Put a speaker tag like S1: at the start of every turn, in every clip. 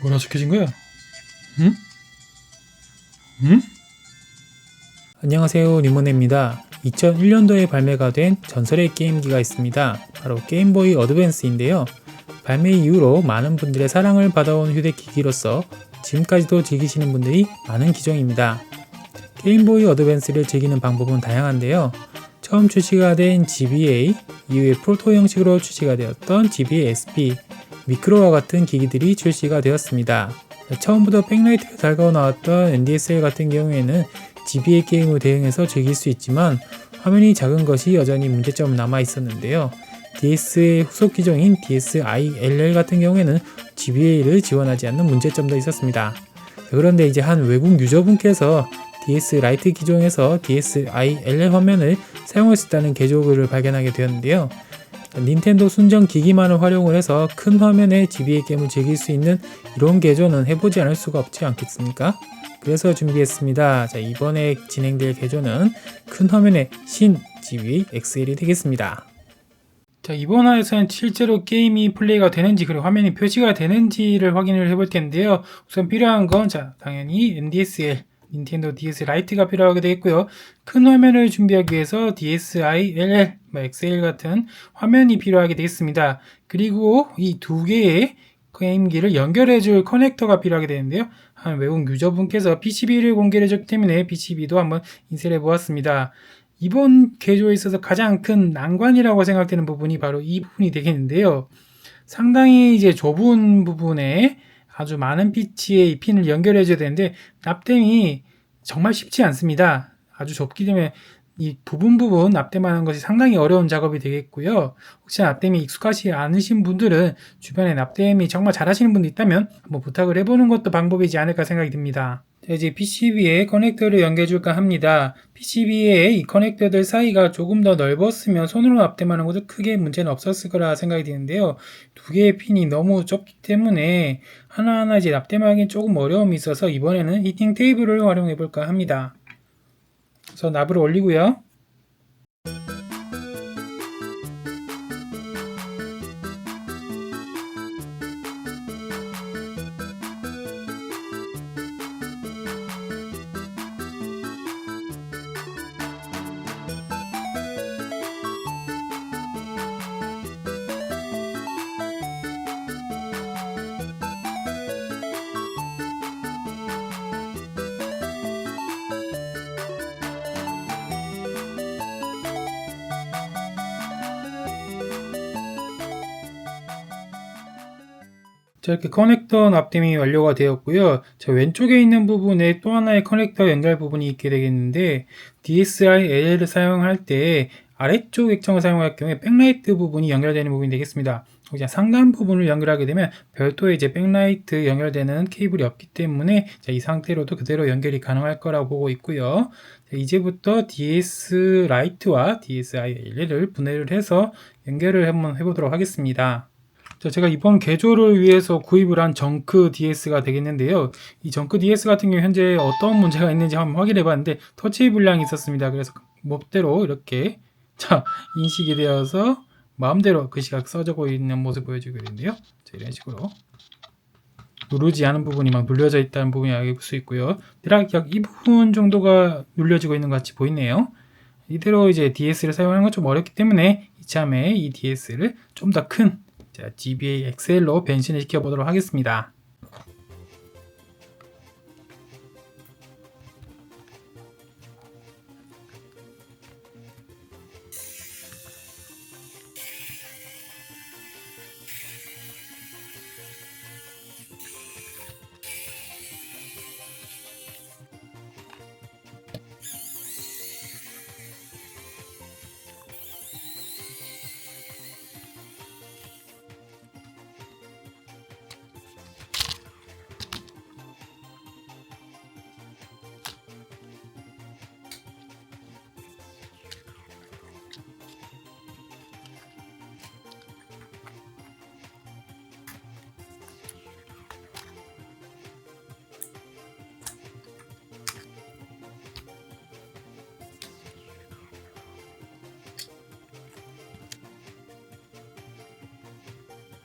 S1: 뭐라 적혀진 거야? 응? 응? 안녕하세요, 리모네입니다. 2001년도에 발매가 된 전설의 게임기가 있습니다. 바로 게임보이 어드밴스인데요. 발매 이후로 많은 분들의 사랑을 받아온 휴대기기로서 지금까지도 즐기시는 분들이 많은 기종입니다. 게임보이 어드밴스를 즐기는 방법은 다양한데요. 처음 출시가 된 GBA, 이후에 프로토 형식으로 출시가 되었던 GBA SP, 미크로와 같은 기기들이 출시가 되었습니다. 처음부터 백라이트가 달고 나왔던 NDSL 같은 경우에는 GBA 게임을 대응해서 즐길 수 있지만 화면이 작은 것이 여전히 문제점은 남아 있었는데요. DS의 후속 기종인 DSi-LL 같은 경우에는 GBA를 지원하지 않는 문제점도 있었습니다. 그런데 이제 한 외국 유저분께서 DS 라이트 기종에서 DSi-LL 화면을 사용할 수 있다는 개조글을 발견하게 되었는데요. 닌텐도 순정 기기만을 활용을 해서 큰 화면에 GBA 게임을 즐길 수 있는 이런 개조는 해보지 않을 수가 없지 않겠습니까? 그래서 준비했습니다. 자, 이번에 진행될 개조는 큰 화면의 신 GBA XL이 되겠습니다. 자, 이번 화에서는 실제로 게임이 플레이가 되는지 그리고 화면이 표시가 되는지를 확인을 해볼 텐데요. 우선 필요한 건 당연히 NDSL 닌텐도 DS 라이트가 필요하게 되겠고요. 큰 화면을 준비하기 위해서 DSi-LL, XL 같은 화면이 필요하게 되겠습니다. 그리고 이 두 개의 게임기를 연결해줄 커넥터가 필요하게 되는데요. 한 외국 유저분께서 PCB를 공개해줬기 때문에 PCB도 한번 인쇄해 보았습니다. 이번 개조에 있어서 가장 큰 난관이라고 생각되는 부분이 바로 이 부분이 되겠는데요. 상당히 이제 좁은 부분에 아주 많은 피치의 핀을 연결해 줘야 되는데 납땜이 정말 쉽지 않습니다. 아주 좁기 때문에 이 부분 납땜하는 것이 상당히 어려운 작업이 되겠고요. 혹시 납땜이 익숙하지 않으신 분들은 주변에 납땜이 정말 잘하시는 분도 있다면 한번 부탁을 해보는 것도 방법이지 않을까 생각이 듭니다. 이제 PCB에 커넥터를 연결해 줄까 합니다. PCB에 이 커넥터들 사이가 조금 더 넓었으면 손으로 납땜하는 것도 크게 문제는 없었을 거라 생각이 드는데요. 두 개의 핀이 너무 좁기 때문에 하나하나 이제 납땜하기는 조금 어려움이 있어서 이번에는 히팅 테이블을 활용해 볼까 합니다. 그래서 납을 올리고요. 자, 이렇게 커넥터 납땜이 완료가 되었고요. 자, 왼쪽에 있는 부분에 또 하나의 커넥터 연결 부분이 있게 되겠는데 DSi-LL을 사용할 때 아래쪽 액정을 사용할 경우에 백라이트 부분이 연결되는 부분이 되겠습니다. 상단 부분을 연결하게 되면 별도의 이제 백라이트 연결되는 케이블이 없기 때문에 이 상태로도 그대로 연결이 가능할 거라고 보고 있고요. 자, 이제부터 DS 라이트와 DSi-LL을 분해를 해서 연결을 한번 해보도록 하겠습니다. 자, 제가 이번 개조를 위해서 구입을 한 정크 DS가 되겠는데요. 이 정크 DS 같은 경우 현재 어떤 문제가 있는지 한번 확인해 봤는데 터치 불량이 있었습니다. 그래서 멋대로 이렇게 인식이 되어서 마음대로 글씨가 써지고 있는 모습을 보여주고 있는데요. 자, 이런 식으로 누르지 않은 부분이 막 눌려져 있다는 부분이 알 수 있고요. 대략 약 이 부분 정도가 눌려지고 있는 것 같이 보이네요. 이대로 이제 DS를 사용하는 건 좀 어렵기 때문에 이참에 이 DS를 좀 더 큰 GBA XL로 변신을 시켜보도록 하겠습니다.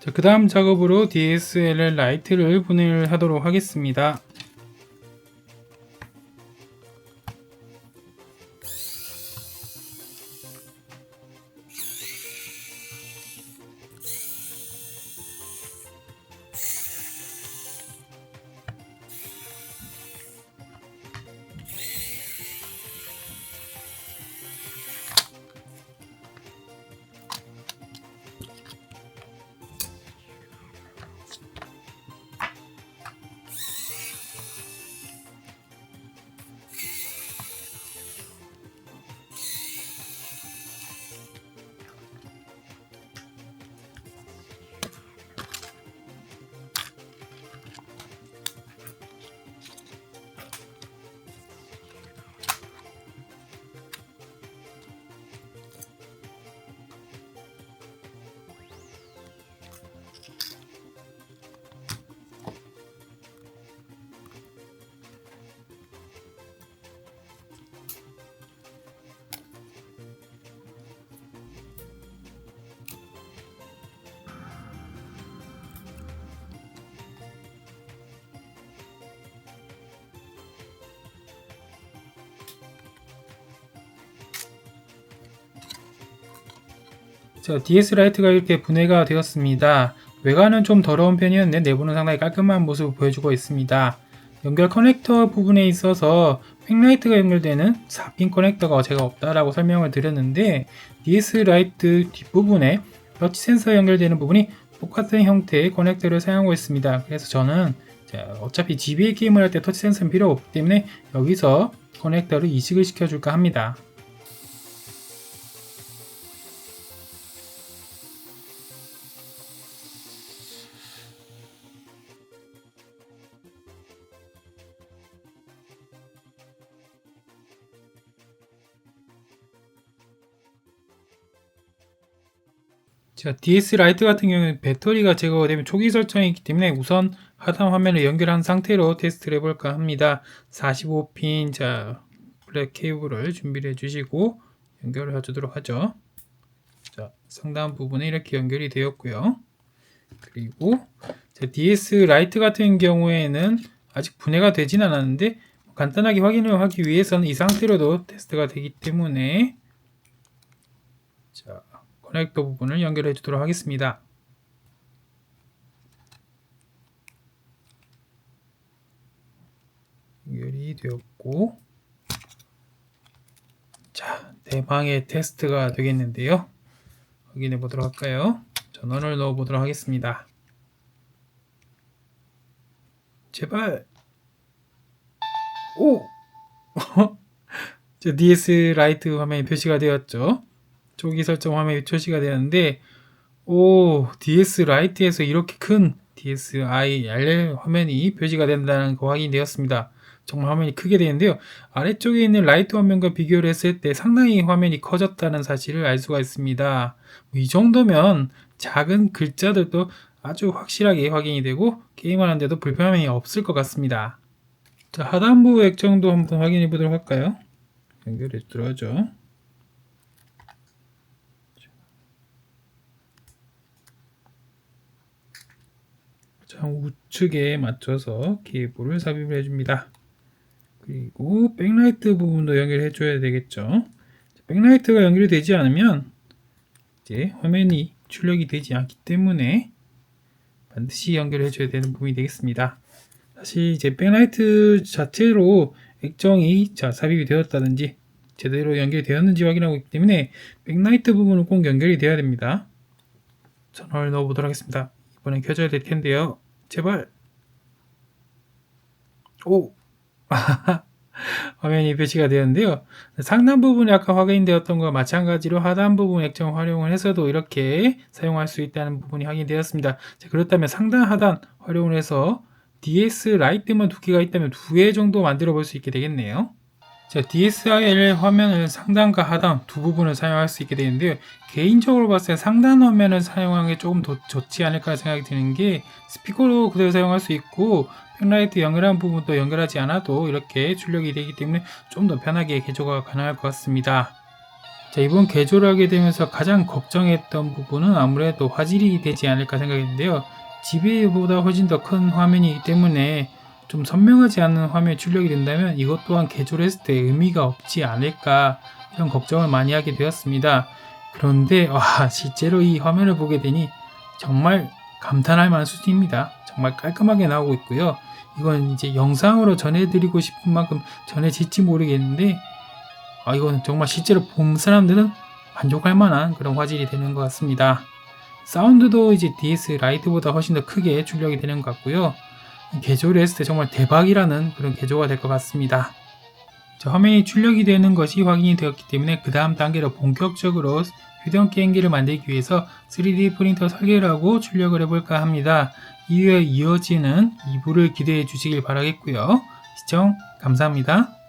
S1: 자, 그 다음 작업으로 DSLR 라이트를 분해하도록 하겠습니다. 자, DS 라이트가 이렇게 분해가 되었습니다. 외관은 좀 더러운 편이었는데 내부는 상당히 깔끔한 모습을 보여주고 있습니다. 연결 커넥터 부분에 있어서 백라이트가 연결되는 4핀 커넥터가 제가 없다라고 설명을 드렸는데 DS 라이트 뒷부분에 터치 센서 연결되는 부분이 똑같은 형태의 커넥터를 사용하고 있습니다. 그래서 저는 어차피 GBA 게임을 할 때 터치 센서는 필요 없기 때문에 여기서 커넥터를 이식을 시켜줄까 합니다. 자, DS 라이트 같은 경우는 배터리가 제거가 되면 초기 설정이 있기 때문에 우선 하단 화면을 연결한 상태로 테스트를 해볼까 합니다. 45핀 블랙 케이블을 준비를 해주시고 연결을 해주도록 하죠. 자, 상단 부분에 이렇게 연결이 되었고요. 그리고 DS 라이트 같은 경우에는 아직 분해가 되진 않았는데 간단하게 확인을 하기 위해서는 이 상태로도 테스트가 되기 때문에 자, 커넥터 부분을 연결해 주도록 하겠습니다. 연결이 되었고, 자, 대망의 테스트가 되겠는데요. 확인해 보도록 할까요? 전원을 넣어 보도록 하겠습니다. 제발. 오! DS 라이트 화면이 표시가 되었죠. 초기 설정 화면이 표시가 되었는데, 오, DS 라이트에서 이렇게 큰 DSIR 화면이 표시가 된다는 거 확인되었습니다. 정말 화면이 크게 되는데요. 아래쪽에 있는 라이트 화면과 비교를 했을 때 상당히 화면이 커졌다는 사실을 알 수가 있습니다. 이 정도면 작은 글자들도 아주 확실하게 확인이 되고 게임하는데도 불편함이 없을 것 같습니다. 자, 하단부 액정도 한번 확인해 보도록 할까요? 연결해 주도록 하죠. 자, 우측에 맞춰서 케이블을 삽입을 해줍니다. 그리고 백라이트 부분도 연결해 줘야 되겠죠. 백라이트가 연결이 되지 않으면 이제 화면이 출력이 되지 않기 때문에 반드시 연결해 줘야 되는 부분이 되겠습니다. 사실 이제 백라이트 자체로 액정이 삽입이 되었다든지 제대로 연결이 되었는지 확인하고 있기 때문에 백라이트 부분은 꼭 연결이 되어야 됩니다. 전원을 넣어 보도록 하겠습니다. 이번엔 켜져야 될 텐데요. 제발. 오. 화면이 표시가 되었는데요. 상단 부분이 아까 확인되었던 것과 마찬가지로 하단 부분 액정 활용을 해서도 이렇게 사용할 수 있다는 부분이 확인되었습니다. 자, 그렇다면 상단 하단 활용을 해서 DS 라이트만 2개가 있다면 2개 정도 만들어 볼 수 있게 되겠네요. 자, DSIL 화면을 상단과 하단 두 부분을 사용할 수 있게 되는데요. 개인적으로 봤을 때 상단 화면을 사용하는 게 조금 더 좋지 않을까 생각이 드는 게 스피커로 그대로 사용할 수 있고 백라이트 연결한 부분도 연결하지 않아도 이렇게 출력이 되기 때문에 좀 더 편하게 개조가 가능할 것 같습니다. 자, 이번 개조를 하게 되면서 가장 걱정했던 부분은 아무래도 화질이 되지 않을까 생각했는데요. GBA보다 훨씬 더 큰 화면이기 때문에 좀 선명하지 않은 화면이 출력이 된다면 이것 또한 개조를 했을 때 의미가 없지 않을까 이런 걱정을 많이 하게 되었습니다. 그런데 실제로 이 화면을 보게 되니 정말 감탄할 만한 수준입니다. 정말 깔끔하게 나오고 있고요. 이건 이제 영상으로 전해드리고 싶은 만큼 전해질지 모르겠는데 이건 정말 실제로 본 사람들은 만족할 만한 그런 화질이 되는 것 같습니다. 사운드도 이제 DS 라이트보다 훨씬 더 크게 출력이 되는 것 같고요. 개조를 했을 때 정말 대박이라는 그런 개조가 될 것 같습니다. 자, 화면이 출력이 되는 것이 확인이 되었기 때문에 그 다음 단계로 본격적으로 휴대용 게임기를 만들기 위해서 3D 프린터 설계를 하고 출력을 해볼까 합니다. 이후에 이어지는 2부를 기대해 주시길 바라겠고요. 시청 감사합니다.